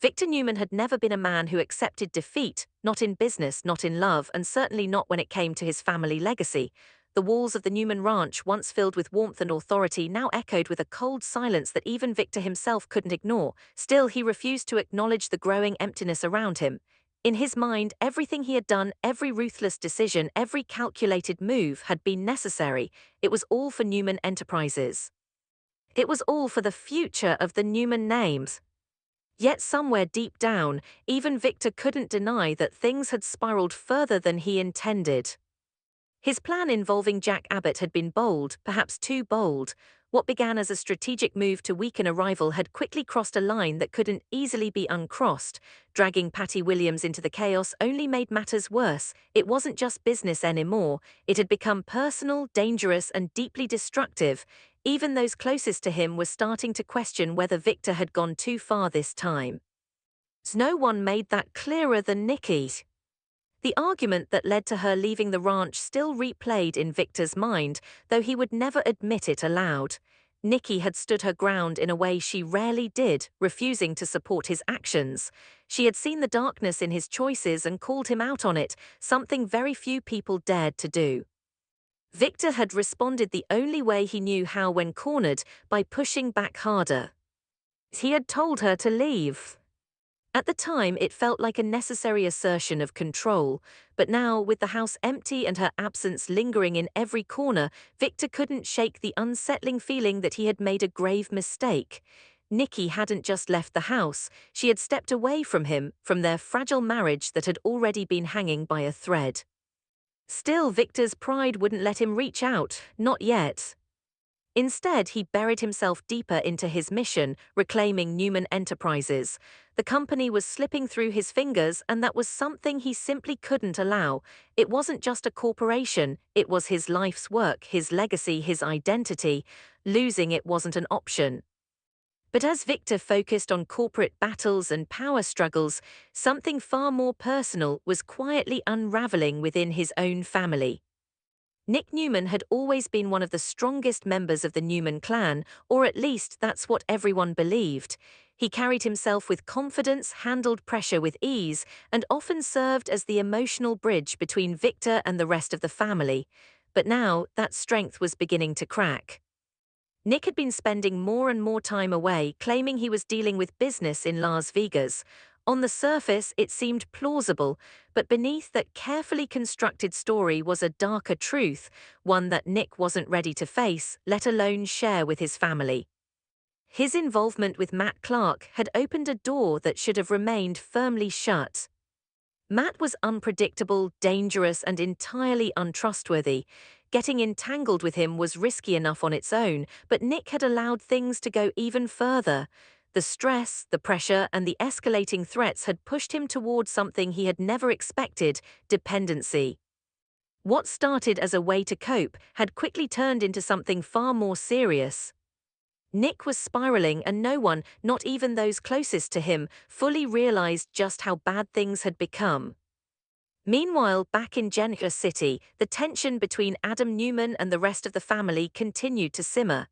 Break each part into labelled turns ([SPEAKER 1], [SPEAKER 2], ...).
[SPEAKER 1] Victor Newman had never been a man who accepted defeat, not in business, not in love, and certainly not when it came to his family legacy. The walls of the Newman ranch, once filled with warmth and authority, now echoed with a cold silence that even Victor himself couldn't ignore. Still, he refused to acknowledge the growing emptiness around him. In his mind, everything he had done, every ruthless decision, every calculated move had been necessary. It was all for Newman Enterprises. It was all for the future of the Newman names. Yet somewhere deep down, even Victor couldn't deny that things had spiraled further than he intended. His plan involving Jack Abbott had been bold, perhaps too bold. What began as a strategic move to weaken a rival had quickly crossed a line that couldn't easily be uncrossed. Dragging Patty Williams into the chaos only made matters worse. It wasn't just business anymore. It had become personal, dangerous, and deeply destructive. Even those closest to him were starting to question whether Victor had gone too far this time. No one made that clearer than Nikki. The argument that led to her leaving the ranch still replayed in Victor's mind, though he would never admit it aloud. Nikki had stood her ground in a way she rarely did, refusing to support his actions. She had seen the darkness in his choices and called him out on it, something very few people dared to do. Victor had responded the only way he knew how when cornered, by pushing back harder. He had told her to leave. At the time, it felt like a necessary assertion of control, but now, with the house empty and her absence lingering in every corner, Victor couldn't shake the unsettling feeling that he had made a grave mistake. Nikki hadn't just left the house, she had stepped away from him, from their fragile marriage that had already been hanging by a thread. Still, Victor's pride wouldn't let him reach out, not yet. Instead, he buried himself deeper into his mission, reclaiming Newman Enterprises. The company was slipping through his fingers, and that was something he simply couldn't allow. It wasn't just a corporation, it was his life's work, his legacy, his identity. Losing it wasn't an option. But as Victor focused on corporate battles and power struggles, something far more personal was quietly unraveling within his own family. Nick Newman had always been one of the strongest members of the Newman clan, or at least that's what everyone believed. He carried himself with confidence, handled pressure with ease, and often served as the emotional bridge between Victor and the rest of the family. But now, that strength was beginning to crack. Nick had been spending more and more time away, claiming he was dealing with business in Las Vegas. On the surface, it seemed plausible, but beneath that carefully constructed story was a darker truth, one that Nick wasn't ready to face, let alone share with his family. His involvement with Matt Clark had opened a door that should have remained firmly shut. Matt was unpredictable, dangerous, and entirely untrustworthy. Getting entangled with him was risky enough on its own, but Nick had allowed things to go even further. The stress, the pressure, and the escalating threats had pushed him towards something he had never expected: dependency. What started as a way to cope had quickly turned into something far more serious. Nick was spiraling, and no one, not even those closest to him, fully realized just how bad things had become. Meanwhile, back in Jennifer City, the tension between Adam Newman and the rest of the family continued to simmer.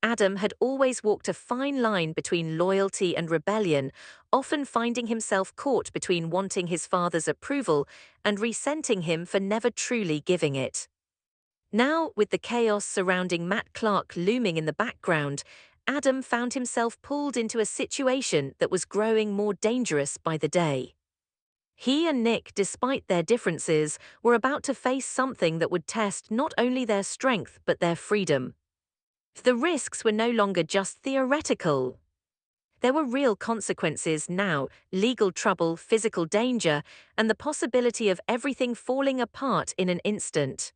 [SPEAKER 1] Adam had always walked a fine line between loyalty and rebellion, often finding himself caught between wanting his father's approval and resenting him for never truly giving it. Now, with the chaos surrounding Matt Clark looming in the background, Adam found himself pulled into a situation that was growing more dangerous by the day. He and Nick, despite their differences, were about to face something that would test not only their strength but their freedom. The risks were no longer just theoretical. There were real consequences now: legal trouble, physical danger, and the possibility of everything falling apart in an instant.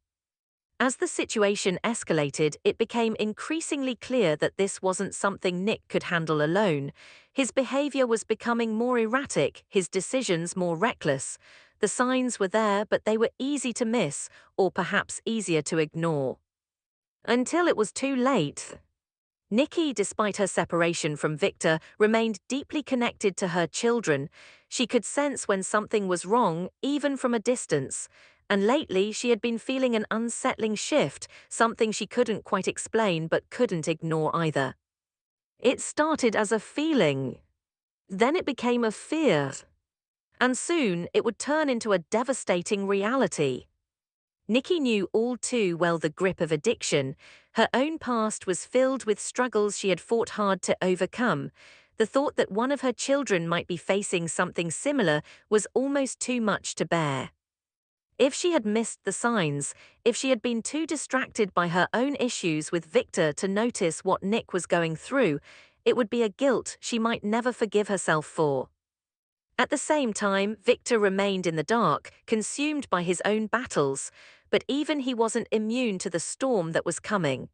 [SPEAKER 1] As the situation escalated, it became increasingly clear that this wasn't something Nick could handle alone. His behavior was becoming more erratic, his decisions more reckless. The signs were there, but they were easy to miss, or perhaps easier to ignore. Until it was too late. Nikki, despite her separation from Victor, remained deeply connected to her children. She could sense when something was wrong, even from a distance. And lately, she had been feeling an unsettling shift, something she couldn't quite explain but couldn't ignore either. It started as a feeling. Then it became a fear. And soon it would turn into a devastating reality. Nikki knew all too well the grip of addiction. Her own past was filled with struggles she had fought hard to overcome. The thought that one of her children might be facing something similar was almost too much to bear. If she had missed the signs, if she had been too distracted by her own issues with Victor to notice what Nick was going through, it would be a guilt she might never forgive herself for. At the same time, Victor remained in the dark, consumed by his own battles, but even he wasn't immune to the storm that was coming.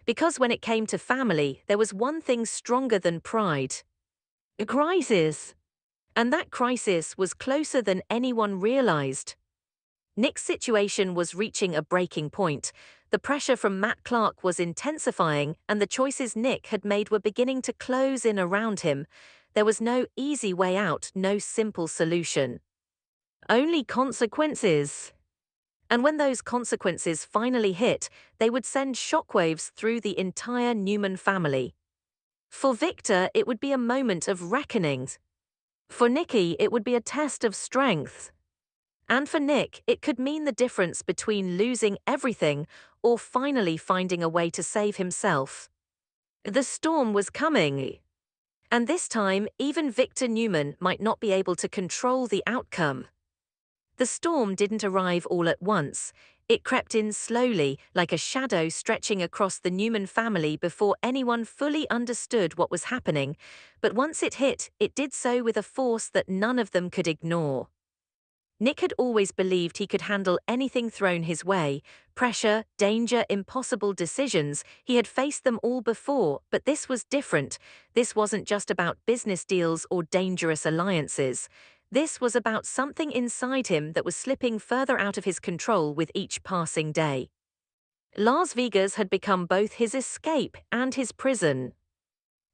[SPEAKER 1] Because when it came to family, there was one thing stronger than pride. A crisis. And that crisis was closer than anyone realized. Nick's situation was reaching a breaking point. The pressure from Matt Clark was intensifying, and the choices Nick had made were beginning to close in around him. There was no easy way out, no simple solution. Only consequences. And when those consequences finally hit, they would send shockwaves through the entire Newman family. For Victor, it would be a moment of reckoning. For Nikki, it would be a test of strength. And for Nick, it could mean the difference between losing everything or finally finding a way to save himself. The storm was coming. And this time, even Victor Newman might not be able to control the outcome. The storm didn't arrive all at once. It crept in slowly, like a shadow stretching across the Newman family before anyone fully understood what was happening. But once it hit, it did so with a force that none of them could ignore. Nick had always believed he could handle anything thrown his way. Pressure, danger, impossible decisions. He had faced them all before, but this was different. This wasn't just about business deals or dangerous alliances. This was about something inside him that was slipping further out of his control with each passing day. Las Vegas had become both his escape and his prison.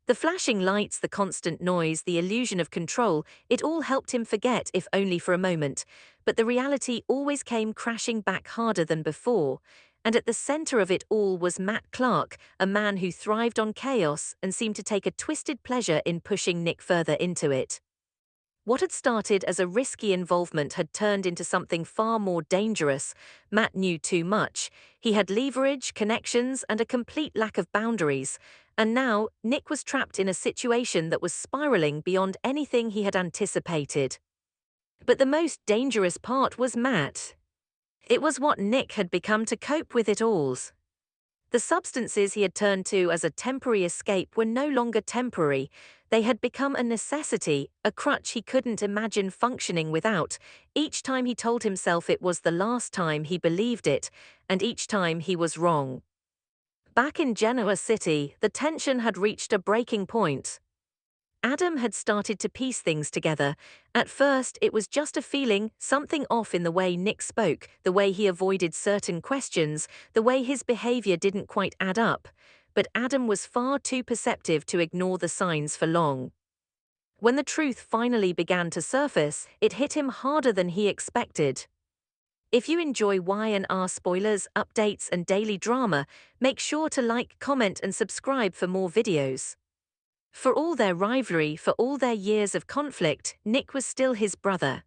[SPEAKER 1] The flashing lights, the constant noise, the illusion of control, it all helped him forget, if only for a moment. But the reality always came crashing back harder than before. And at the center of it all was Matt Clark, a man who thrived on chaos and seemed to take a twisted pleasure in pushing Nick further into it. What had started as a risky involvement had turned into something far more dangerous. Matt knew too much. He had leverage, connections, and a complete lack of boundaries. And now, Nick was trapped in a situation that was spiraling beyond anything he had anticipated. But the most dangerous part was Matt. It was what Nick had become to cope with it all. The substances he had turned to as a temporary escape were no longer temporary. They had become a necessity, a crutch he couldn't imagine functioning without. Each time he told himself it was the last time, he believed it, and each time he was wrong. Back in Genoa City, the tension had reached a breaking point. Adam had started to piece things together. At first, it was just a feeling, something off in the way Nick spoke, the way he avoided certain questions, the way his behavior didn't quite add up. But Adam was far too perceptive to ignore the signs for long. When the truth finally began to surface, it hit him harder than he expected. If you enjoy Y&R spoilers, updates, and daily drama, make sure to like, comment, and subscribe for more videos. For all their rivalry, for all their years of conflict, Nick was still his brother.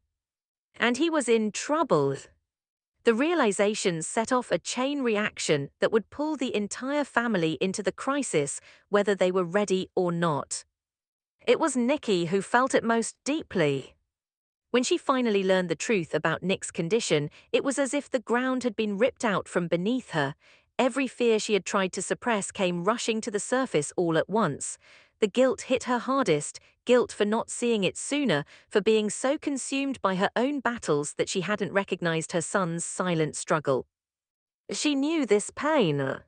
[SPEAKER 1] And he was in trouble. The realization set off a chain reaction that would pull the entire family into the crisis, whether they were ready or not. It was Nikki who felt it most deeply. When she finally learned the truth about Nick's condition, it was as if the ground had been ripped out from beneath her. Every fear she had tried to suppress came rushing to the surface all at once. The guilt hit her hardest, guilt for not seeing it sooner, for being so consumed by her own battles that she hadn't recognized her son's silent struggle. She knew this pain.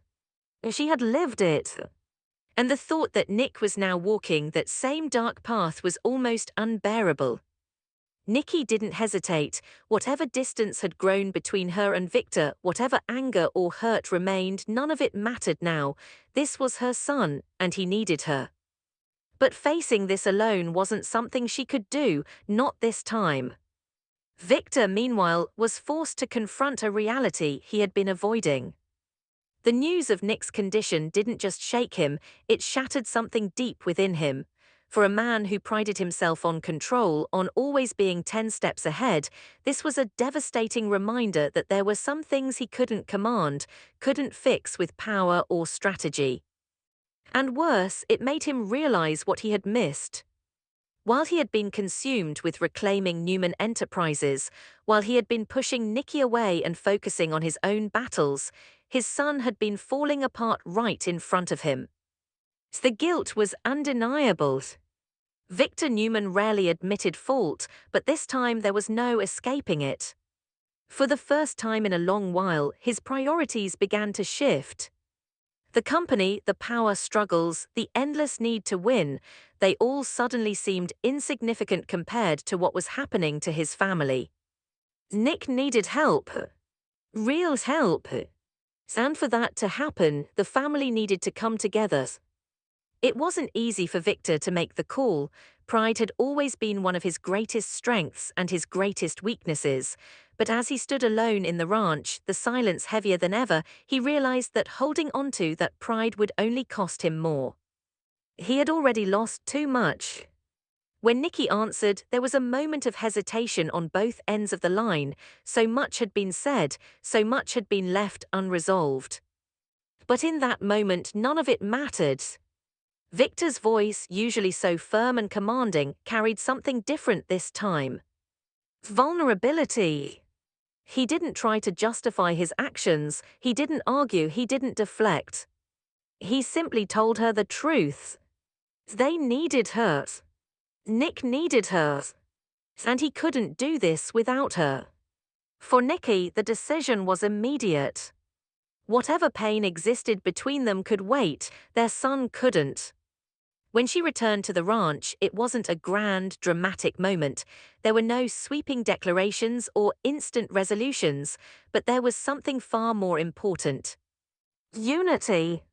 [SPEAKER 1] She had lived it. And the thought that Nick was now walking that same dark path was almost unbearable. Nikki didn't hesitate. Whatever distance had grown between her and Victor, whatever anger or hurt remained, none of it mattered now. This was her son, and he needed her. But facing this alone wasn't something she could do, not this time. Victor, meanwhile, was forced to confront a reality he had been avoiding. The news of Nick's condition didn't just shake him, it shattered something deep within him. For a man who prided himself on control, on always being 10 steps ahead, this was a devastating reminder that there were some things he couldn't command, couldn't fix with power or strategy. And worse, it made him realize what he had missed. While he had been consumed with reclaiming Newman Enterprises, while he had been pushing Nikki away and focusing on his own battles, his son had been falling apart right in front of him. The guilt was undeniable. Victor Newman rarely admitted fault, but this time there was no escaping it. For the first time in a long while, his priorities began to shift. The company, the power struggles, the endless need to win, they all suddenly seemed insignificant compared to what was happening to his family. Nick needed help. Real help. And for that to happen, the family needed to come together. It wasn't easy for Victor to make the call. Pride had always been one of his greatest strengths and his greatest weaknesses. But as he stood alone in the ranch, the silence heavier than ever, he realized that holding onto that pride would only cost him more. He had already lost too much. When Nikki answered, there was a moment of hesitation on both ends of the line. So much had been said, so much had been left unresolved. But in that moment, none of it mattered. Victor's voice, usually so firm and commanding, carried something different this time. Vulnerability. He didn't try to justify his actions, he didn't argue, he didn't deflect. He simply told her the truth. They needed her. Nick needed her. And he couldn't do this without her. For Nikki, the decision was immediate. Whatever pain existed between them could wait, their son couldn't. When she returned to the ranch, it wasn't a grand, dramatic moment. There were no sweeping declarations or instant resolutions, but there was something far more important. Unity.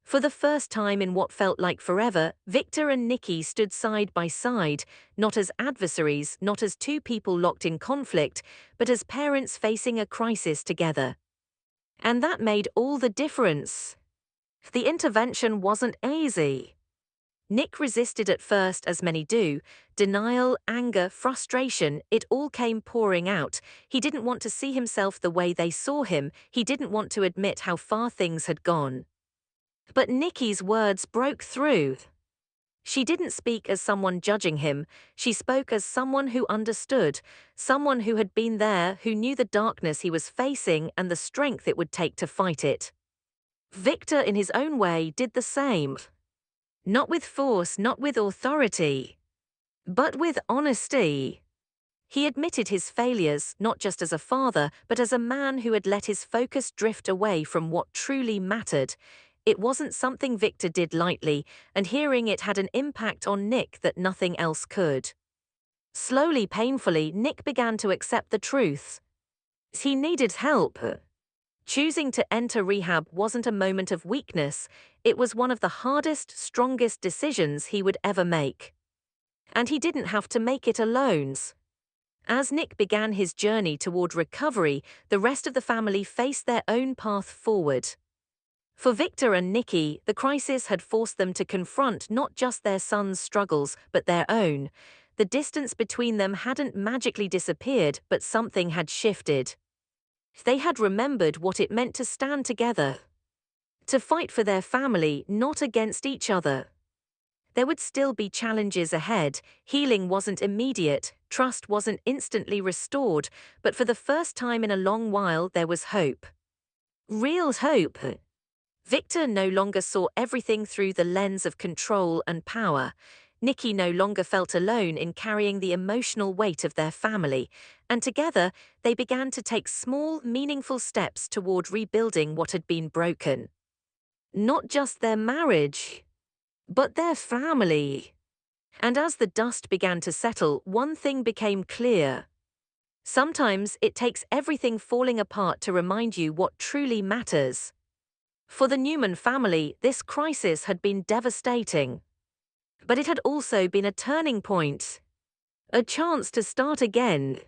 [SPEAKER 1] For the first time in what felt like forever, Victor and Nikki stood side by side, not as adversaries, not as two people locked in conflict, but as parents facing a crisis together. And that made all the difference. The intervention wasn't easy. Nick resisted at first, as many do. Denial, anger, frustration, it all came pouring out. He didn't want to see himself the way they saw him. He didn't want to admit how far things had gone. But Nikki's words broke through. She didn't speak as someone judging him. She spoke as someone who understood, someone who had been there, who knew the darkness he was facing and the strength it would take to fight it. Victor, in his own way, did the same. Not with force, not with authority, but with honesty. He admitted his failures, not just as a father, but as a man who had let his focus drift away from what truly mattered. It wasn't something Victor did lightly, and hearing it had an impact on Nick that nothing else could. Slowly, painfully, Nick began to accept the truth. He needed help. Choosing to enter rehab wasn't a moment of weakness, it was one of the hardest, strongest decisions he would ever make. And he didn't have to make it alone. As Nick began his journey toward recovery, the rest of the family faced their own path forward. For Victor and Nikki, the crisis had forced them to confront not just their son's struggles, but their own. The distance between them hadn't magically disappeared, but something had shifted. They had remembered what it meant to stand together. To fight for their family, not against each other. There would still be challenges ahead. Healing wasn't immediate, trust wasn't instantly restored, but for the first time in a long while there was hope. Real hope. Victor no longer saw everything through the lens of control and power. Nikki no longer felt alone in carrying the emotional weight of their family, and together they began to take small, meaningful steps toward rebuilding what had been broken. Not just their marriage, but their family. And as the dust began to settle, one thing became clear. Sometimes it takes everything falling apart to remind you what truly matters. For the Newman family, this crisis had been devastating. But it had also been a turning point. A chance to start again.